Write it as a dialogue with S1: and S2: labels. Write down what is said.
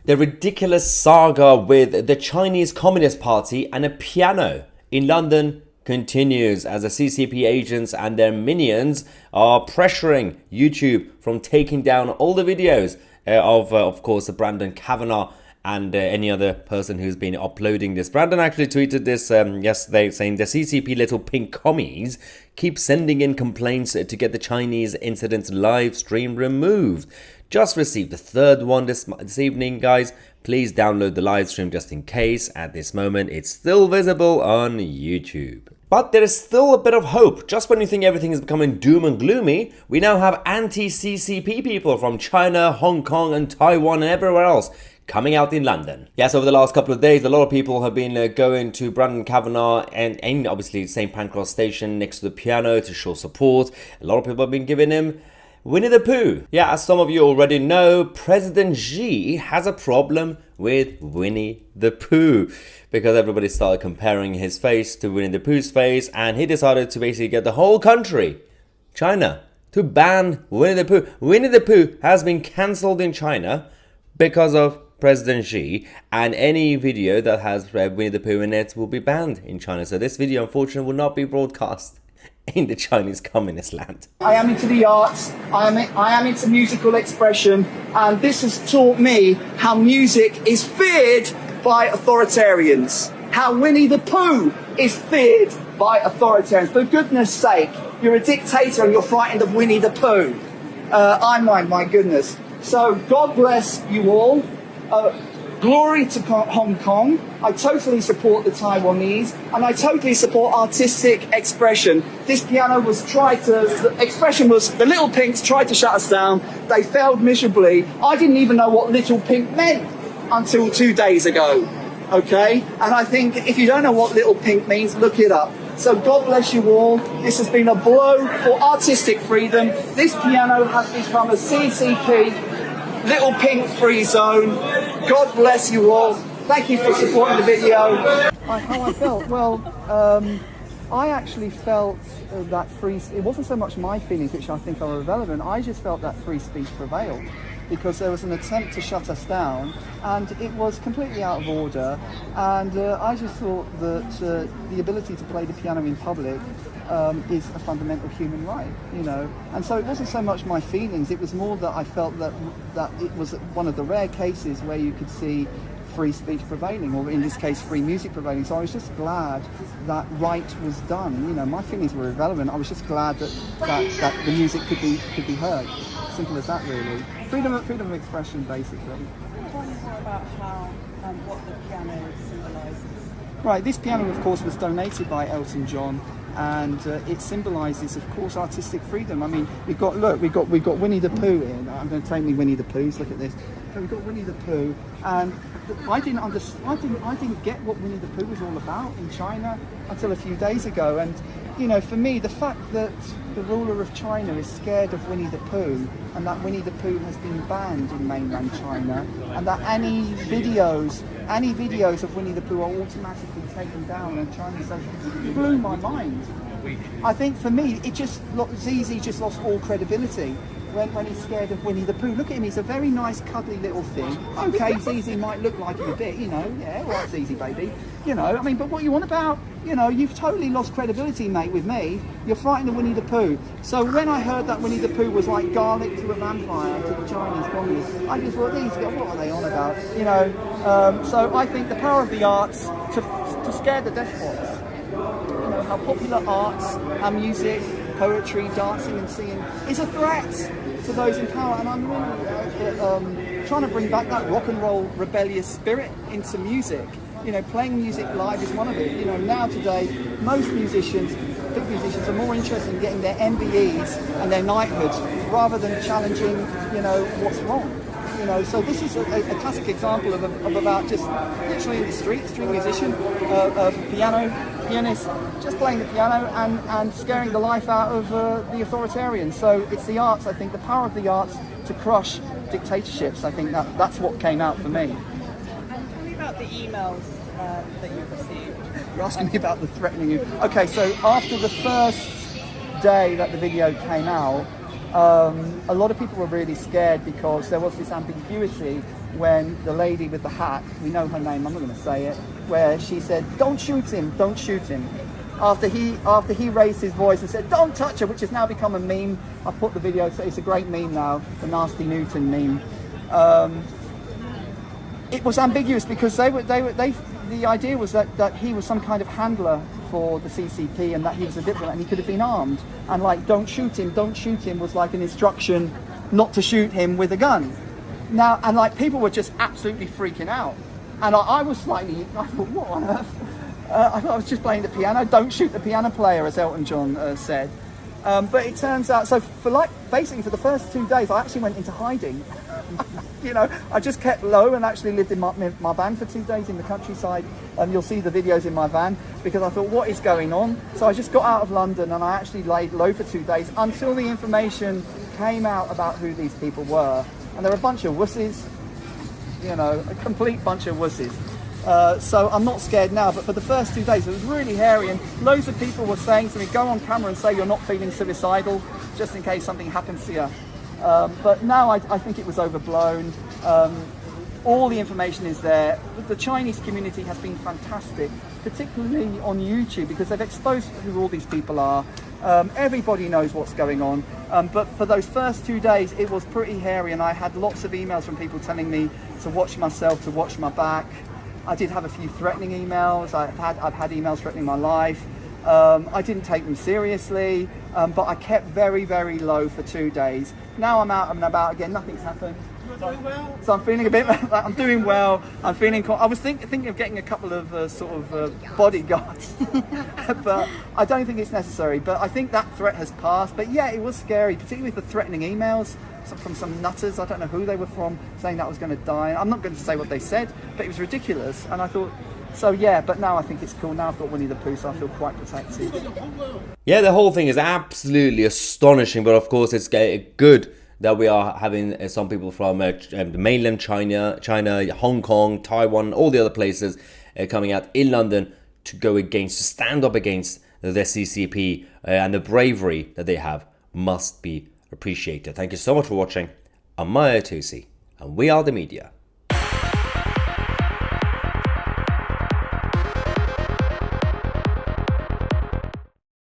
S1: The ridiculous saga with the Chinese Communist Party and a piano in London continues as the CCP agents and their minions are pressuring YouTube from taking down all the videos of course, Brandon Kavanagh and any other person who's been uploading this. Brandon actually tweeted this yesterday saying the CCP little pink commies keep sending in complaints to get the Chinese incident's live stream removed. Just received the third one this evening, guys. Please download the live stream just in case. At this moment, it's still visible on YouTube. But there is still a bit of hope. Just when you think everything is becoming doom and gloomy, we now have anti-CCP people from China, Hong Kong and Taiwan and everywhere else coming out in London. Yes, over the last couple of days, a lot of people have been going to Brandon Kavanagh and obviously St. Pancras Station next to the piano to show support. A lot of people have been giving him Winnie the Pooh. Yeah, as some of you already know, President Xi has a problem with Winnie the Pooh because everybody started comparing his face to Winnie the Pooh's face, and he decided to basically get the whole country, China, to ban Winnie the Pooh. Winnie the Pooh has been cancelled in China because of President Xi, and any video that has Winnie the Pooh in it will be banned in China. So this video, unfortunately, will not be broadcast in the Chinese communist land.
S2: I am into the arts, I am into musical expression, and this has taught me how music is feared by authoritarians, how Winnie the Pooh is feared by authoritarians. For goodness sake, you're a dictator and you're frightened of Winnie the Pooh. My goodness. So God bless you all. Glory to Hong Kong. I totally support the Taiwanese, and I totally support artistic expression. This piano was the Little Pinks tried to shut us down. They failed miserably. I didn't even know what Little Pink meant until 2 days ago. Okay? And I think if you don't know what Little Pink means, look it up. So God bless you all. This has been a blow for artistic freedom. This piano has become a CCP Little Pink free zone. God bless you all. Thank you for supporting the video. How I felt? Well, I actually felt that it wasn't so much my feelings, which I think are irrelevant. I just felt that free speech prevailed because there was an attempt to shut us down and it was completely out of order. And I just thought that the ability to play the piano in public is a fundamental human right, you know. And so it wasn't so much my feelings, it was more that I felt that it was one of the rare cases where you could see free speech prevailing, or in this case free music prevailing. So I was just glad that right was done. You know, my feelings were irrelevant. I was just glad that the music could be heard. Simple as that, really. Freedom of expression, basically.
S3: Tell me more about how and what the piano symbolises.
S2: Right, this piano, of course, was donated by Elton John, and it symbolises, of course, artistic freedom. I mean, we've got Winnie the Pooh in. I'm going to take me Winnie the Poohs. Look at this. So we've got Winnie the Pooh, and I didn't get what Winnie the Pooh was all about in China until a few days ago. And you know, for me, the fact that the ruler of China is scared of Winnie the Pooh, and that Winnie the Pooh has been banned in mainland China, and that any videos of Winnie the Pooh are automatically taken down in China, so it blew my mind. I think for me, ZZ just lost all credibility when he's scared of Winnie the Pooh. Look at him, he's a very nice cuddly little thing. Okay, ZZ might look like him a bit, you know, yeah, all right, ZZ baby. You know, I mean, but what you want about, you know, you've totally lost credibility, mate, with me. You're frightened of Winnie the Pooh. So when I heard that Winnie the Pooh was like garlic to a vampire to the Chinese communists, I just thought, these guys, what are they on about? You know, so I think the power of the arts to scare the despots. You know, how popular arts, our music, poetry, dancing and singing is a threat to those in power, and I'm really trying to bring back that rock and roll rebellious spirit into music. You know, playing music live is one of it. You know, now today, most musicians, big musicians, are more interested in getting their MBEs and their knighthoods rather than challenging, you know, what's wrong. You know, so this is a classic example of about just literally in the street, string musician, pianist, just playing the piano and scaring the life out of the authoritarians. So it's the arts, I think, the power of the arts to crush dictatorships. I think that's what came out for me.
S3: Tell me about the emails that you've received.
S2: You're asking me about the threatening you. Okay, so after the first day that the video came out, a lot of people were really scared because there was this ambiguity when the lady with the hat, we know her name, I'm not going to say it, where she said, "Don't shoot him, don't shoot him." After he raised his voice and said, "Don't touch her," which has now become a meme. I put the video, so it's a great meme now, the Nasty Newton meme. It was ambiguous because the idea was that he was some kind of handler for the CCP and that he was a diplomat and he could have been armed. And like, don't shoot him was like an instruction not to shoot him with a gun. Now, and like people were just absolutely freaking out. And I was slightly, I thought, what on earth? I thought I was just playing the piano. Don't shoot the piano player, as Elton John said. But it turns out, so basically for the first 2 days, I actually went into hiding. You know, I just kept low and actually lived in my van for 2 days in the countryside. And you'll see the videos in my van because I thought, what is going on? So I just got out of London and I actually laid low for 2 days until the information came out about who these people were. And they're a bunch of wusses, you know, a complete bunch of wusses. So I'm not scared now, but for the first 2 days it was really hairy and loads of people were saying to me, go on camera and say you're not feeling suicidal just in case something happens to you. But now I think it was overblown. All the information is there. The Chinese community has been fantastic, particularly on YouTube, because they've exposed who all these people are. Everybody knows what's going on. But for those first 2 days, it was pretty hairy, and I had lots of emails from people telling me to watch myself, to watch my back. I did have a few threatening emails. I've had emails threatening my life. I didn't take them seriously, but I kept very, very low for 2 days. Now I'm out and about again. Nothing's happened. So I'm feeling a bit. I'm doing well. I'm feeling. I was thinking of getting a couple of bodyguards, but I don't think it's necessary. But I think that threat has passed. But yeah, it was scary, particularly with the threatening emails from some nutters. I don't know who they were from, saying that I was going to die. I'm not going to say what they said, but it was ridiculous. And I thought, so yeah. But now I think it's cool. Now I've got Winnie the Pooh, so I feel quite protected.
S1: Yeah, the whole thing is absolutely astonishing. But of course, it's good that we are having some people from mainland China, Hong Kong, Taiwan, all the other places coming out in London to stand up against the CCP, and the bravery that they have must be appreciated. Thank you so much for watching. I'm Tousi, and we are the media.